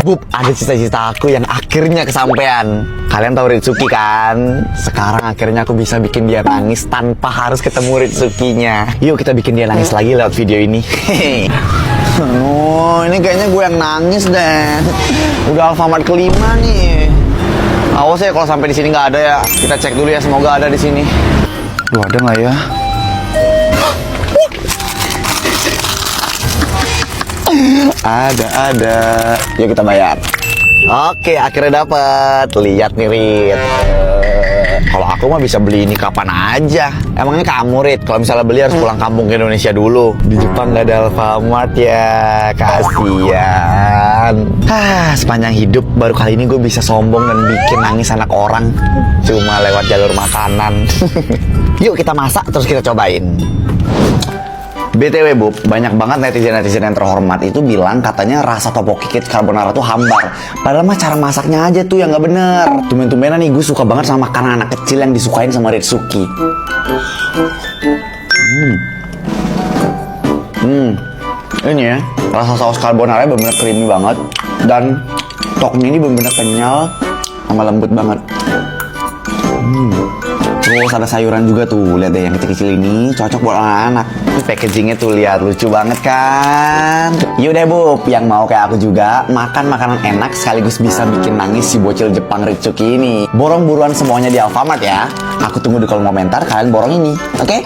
Bub, ada cita-cita aku yang akhirnya kesampaian. Kalian tahu Ritsuki kan? Sekarang akhirnya aku bisa bikin dia nangis tanpa harus ketemu Ritsukinya. Yuk kita bikin dia nangis lagi lewat video ini. Oh, ini kayaknya gue yang nangis deh. Udah Alfamart kelima nih. Awas ya kalau sampai di sini nggak ada ya. Kita cek dulu ya, semoga ada di sini. Duh, ada nggak ya? Ada. Yuk kita bayar. Oke, akhirnya dapat. Lihat nih, Rit. Kalau aku mah bisa beli ini kapan aja. Emangnya kamu, Rit, kalau misalnya beli harus pulang kampung ke Indonesia dulu. Di Jepang nggak ada Alfamart ya. Kasian. Sepanjang hidup baru kali ini gue bisa sombong dan bikin nangis anak orang. Cuma lewat jalur makanan. Yuk kita masak terus kita cobain. BTW, Bub, banyak banget netizen-netizen yang terhormat itu bilang katanya rasa tteokbokki carbonara tuh hambar. Padahal mah cara masaknya aja tuh yang nggak bener. Tumben-tumbenan nih gue suka banget sama makanan anak kecil yang disukain sama Ritsuki. Ini ya, rasa saus carbonara bener-bener creamy banget. Dan toknya ini bener-bener kenyal sama lembut banget. Terus ada sayuran juga tuh, lihat deh yang kecil-kecil ini cocok buat anak-anak. Ini packagingnya tuh lihat lucu banget kan. Yuk deh, Bub, yang mau kayak aku juga makan makanan enak sekaligus bisa bikin nangis si bocil Jepang Ritsuki ini. Borong buruan semuanya di Alfamart ya. Aku tunggu di kolom komentar kalian borong ini, oke?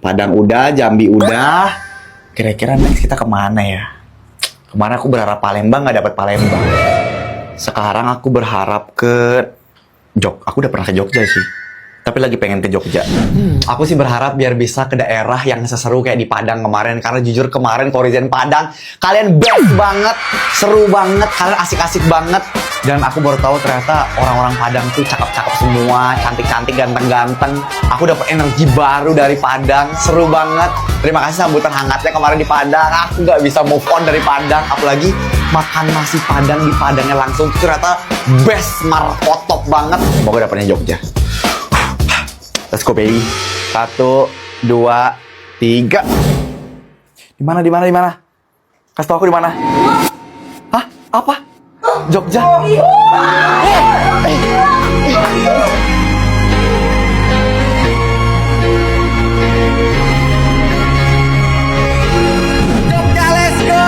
Padang udah, Jambi udah. Kira-kira next kita kemana ya? Kemarin aku berharap Palembang, nggak dapat Palembang. Sekarang aku berharap ke Aku udah pernah ke Jogja sih, tapi lagi pengen ke Jogja. Aku sih berharap biar bisa ke daerah yang seseru kayak di Padang kemarin. Karena jujur kemarin Korizon Padang, kalian best banget, seru banget, kalian asik-asik banget. Dan aku baru tahu ternyata orang-orang Padang tuh cakep-cakep semua, cantik-cantik, ganteng-ganteng. Aku dapat energi baru dari Padang, seru banget. Terima kasih sambutan hangatnya kemarin di Padang. Aku nggak bisa move on dari Padang, apalagi makan nasi Padang di Padangnya langsung. Ternyata best, markotop banget. Semoga dapetnya Jogja. Let's go, baby. 1, 2, 3. Di mana? Kasih tau aku di mana? Hah? Apa? Jogja? Jogja, let's go!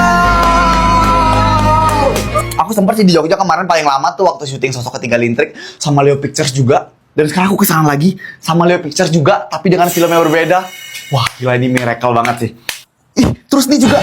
Aku sempat sih di Jogja kemarin paling lama tuh waktu syuting Sosok Ketiga Lintrik sama Leo Pictures juga. Dan sekarang aku kesana lagi sama Leo Pictures juga, tapi dengan film yang berbeda. Wah, gila, ini miracle banget sih. Terus nih juga,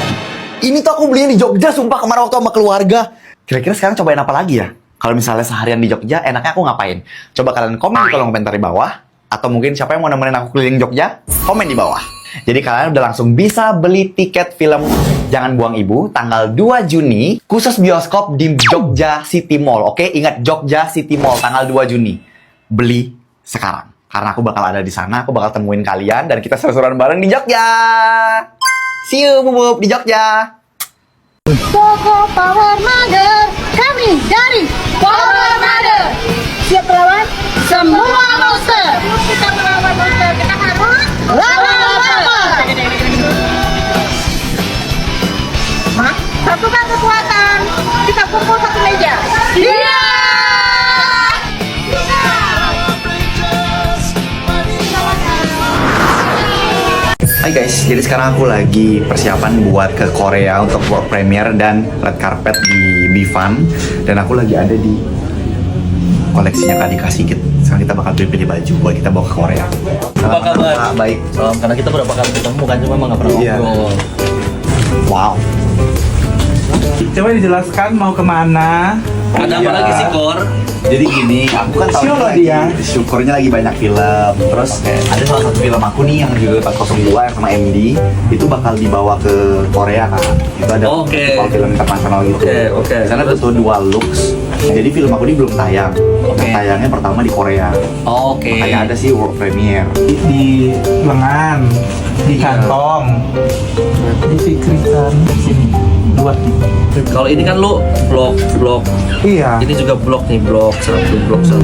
ini tuh aku belinya di Jogja, sumpah, kemarin waktu sama keluarga. Kira-kira sekarang cobain apa lagi ya? Kalau misalnya seharian di Jogja, enaknya aku ngapain? Coba kalian komen di kolom komentar di bawah. Atau mungkin siapa yang mau nemenin aku keliling Jogja? Komen di bawah. Jadi kalian udah langsung bisa beli tiket film Jangan Buang Ibu tanggal 2 Juni, khusus bioskop di Jogja City Mall. Oke, ingat Jogja City Mall tanggal 2 Juni. Beli sekarang. Karena aku bakal ada di sana, aku bakal temuin kalian dan kita seru-seruan bareng di Jogja. See you, Bubub, di Jogja. Pogo Power Mother, kami dari Power Mother siap melawan semua monster. Kita melawan monster, kita harus lawan monster. Satukan kekuatan, kita kumpul satu meja. Iya. Hai guys, jadi sekarang aku lagi persiapan buat ke Korea untuk world premiere dan red carpet di Bifan. Dan aku lagi ada di koleksinya Kak Dika Sigit. Sekarang kita bakal pilih baju buat kita bawa ke Korea. Apa kabar? Baik. Karena kita berapa kali ketemu kan, cuma emang gak pernah ngobrol. Wow. Coba dijelaskan mau kemana? Ada apa lagi sih, Kor? Jadi gini, aku kan tahu syukurnya lagi banyak film. Terus ada salah satu film aku nih yang judul 402 yang sama MD itu bakal dibawa ke Korea kan. Itu ada film internasional gitu. Oke. Sana ada tuh dua looks. Jadi film aku ini belum tayang. Tayangnya pertama di Korea. Oke. Makanya ada sih world premiere. Di lengan, di kantong, di pikirkan sini dua. Kalau ini kan lu blok. Iya. Ini juga blok nih, blok 1, blok 1.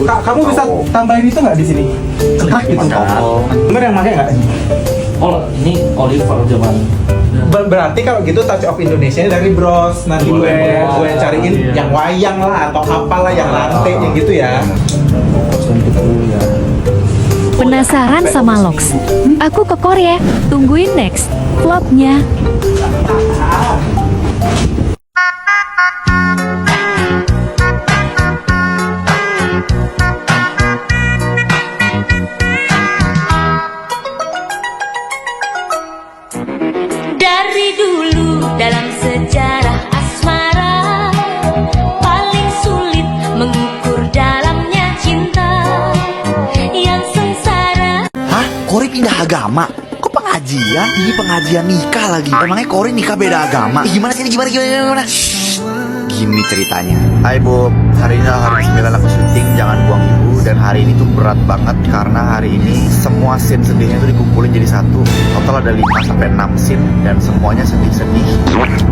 Kak, kamu bisa tambahin itu nggak di sini? Cetak gitu. Bener yang pakai nggak? Oh, ini Oliver zaman. Berarti kalau gitu touch of Indonesia dari Bros. Nanti gue cariin yang wayang lah atau apalah yang lantai yang gitu ya. Penasaran sama Lox? Aku ke Korea. Tungguin next vlognya. Dari dulu dalam sejarah asmara paling sulit mengukur dalamnya cinta yang sengsara. Hah? Kori pindah agama? Kok pengajian? Ini pengajian nikah lagi. Emangnya Kori nikah beda agama? Gimana sih ini? Gimana? Gini ceritanya. Hai Bu, hari ini adalah hari 9 aku syuting Jangan Buang Ibu. Dan hari ini tuh berat banget karena hari ini semua scene sedihnya tuh dikumpulin jadi satu. Total ada 5-6 scene dan semuanya sedih-sedih.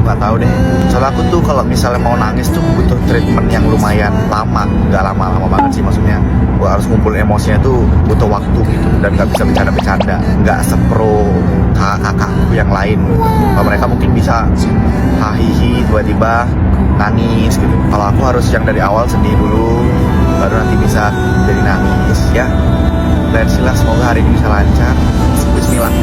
Gak tahu deh. Soalnya aku tuh kalau misalnya mau nangis tuh butuh treatment yang lumayan lama. Gak lama-lama banget sih maksudnya. Gua harus ngumpulin emosinya tuh butuh waktu gitu dan gak bisa bercanda-bercanda. Gak sepro kakakku yang lain. Kalau mereka mungkin bisa hahihi tiba-tiba nangis gitu. Kalau aku harus yang dari awal sedih dulu, baru nanti bisa jadi nangis ya. Let's see lah, semoga hari ini bisa lancar. Bismillah.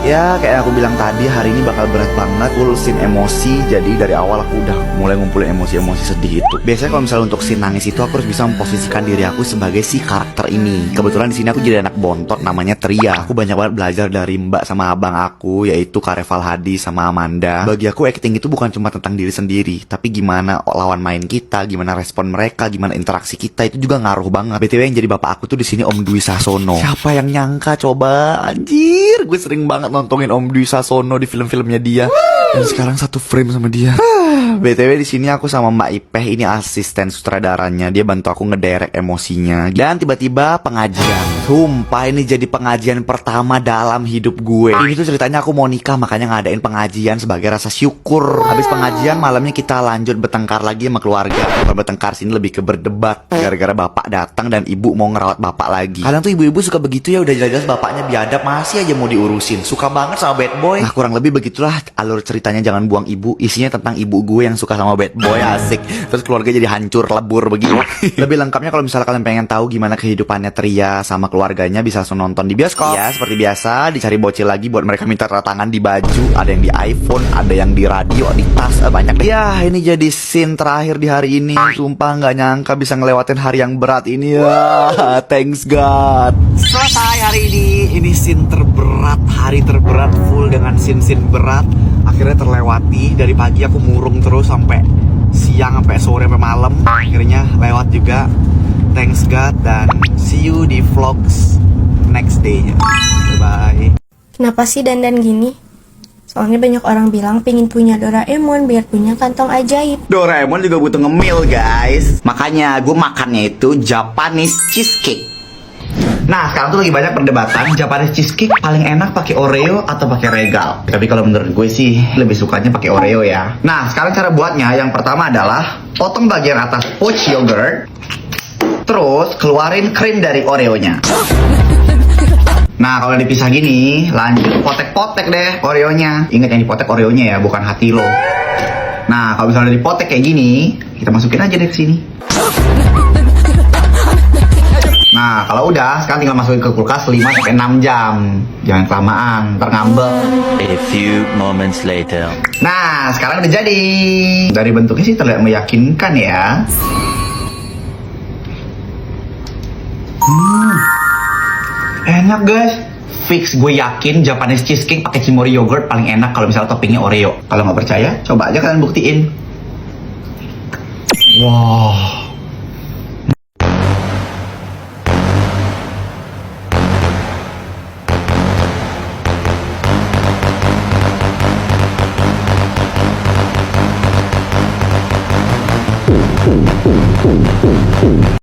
Ya kayak aku bilang tadi, hari ini bakal berat banget, full scene emosi. Jadi dari awal aku udah mulai ngumpulin emosi-emosi sedih itu. Biasanya kalau misalnya untuk scene nangis itu aku harus bisa memposisikan diri aku sebagai si karakter ini. Kebetulan di sini aku jadi anak bontot namanya Tria. Aku banyak banget belajar dari mbak sama abang aku, yaitu Kareval Hadi sama Amanda. Bagi aku acting itu bukan cuma tentang diri sendiri, tapi gimana lawan main kita, gimana respon mereka, gimana interaksi kita, itu juga ngaruh banget. BTW yang jadi bapak aku tuh di sini Om Dwi Sasono. Siapa yang nyangka coba? Anjir, gue sering banget nontonin Om Dwi Sasono di film-filmnya dia. Dan sekarang satu frame sama dia. BTW di sini aku sama Mbak Ipeh, ini asisten sutradaranya. Dia bantu aku ngederek emosinya. Dan tiba-tiba pengajian. Sumpah ini jadi pengajian pertama dalam hidup gue. Ini tuh ceritanya aku mau nikah, makanya ngadain pengajian sebagai rasa syukur. Habis pengajian malamnya kita lanjut bertengkar lagi sama keluarga. Bukan bertengkar sini, lebih ke berdebat. Gara-gara bapak datang dan ibu mau ngerawat bapak lagi. Kadang tuh ibu-ibu suka begitu ya, udah jelas-jelas bapaknya biadab masih aja mau diurusin. Suka banget sama bad boy. Nah kurang lebih begitulah alur ceritanya Jangan Buang Ibu. Isinya tentang ibu gue yang suka sama bad boy, asik. Terus keluarga jadi hancur lebur begini. Lebih lengkapnya kalau misalnya kalian pengen tahu gimana kehidupannya Tria sama keluarganya, bisa langsung nonton di bioskop. Ya seperti biasa dicari bocil lagi buat mereka minta tanda tangan di baju. Ada yang di iPhone, ada yang di radio, di tas, banyak. Ya ini jadi scene terakhir di hari ini. Sumpah nggak nyangka bisa ngelewatin hari yang berat ini ya. Thanks God. Selesai hari ini. Ini scene terberat, hari terberat full dengan scene-scene berat. Akhirnya terlewati. Dari pagi aku murung terus sampai siang, sampai sore, sampai malam. Akhirnya lewat juga. Thanks God. Dan see you di vlogs next day-nya. Bye-bye. Kenapa sih dandan gini? Soalnya banyak orang bilang pengen punya Doraemon biar punya kantong ajaib. Doraemon juga butuh ngemil guys. Makanya gue makannya itu Japanese cheesecake. Nah sekarang tuh lagi banyak perdebatan Japanese cheesecake paling enak pakai Oreo atau pakai Regal. Tapi kalau menurut gue sih lebih sukanya pakai Oreo ya. Nah sekarang cara buatnya, yang pertama adalah potong bagian atas pouch yogurt, terus keluarin krim dari Oreonya. Nah kalau dipisah gini, lanjut potek-potek deh Oreonya. Ingat yang dipotek Oreonya ya, bukan hati lo. Nah kalau misalnya dipotek kayak gini, kita masukin aja deh ke sini. Nah kalau udah, sekarang tinggal masukin ke kulkas 5-6 jam. Jangan kelamaan, ntar ngambek. A few moments later. Nah sekarang udah jadi. Dari bentuknya sih terlihat meyakinkan ya. Enak guys. fix gue yakin Japanese cheesecake pakai cimori yogurt paling enak kalau misalnya toppingnya Oreo. Kalau nggak percaya, coba aja kalian buktiin. Wow.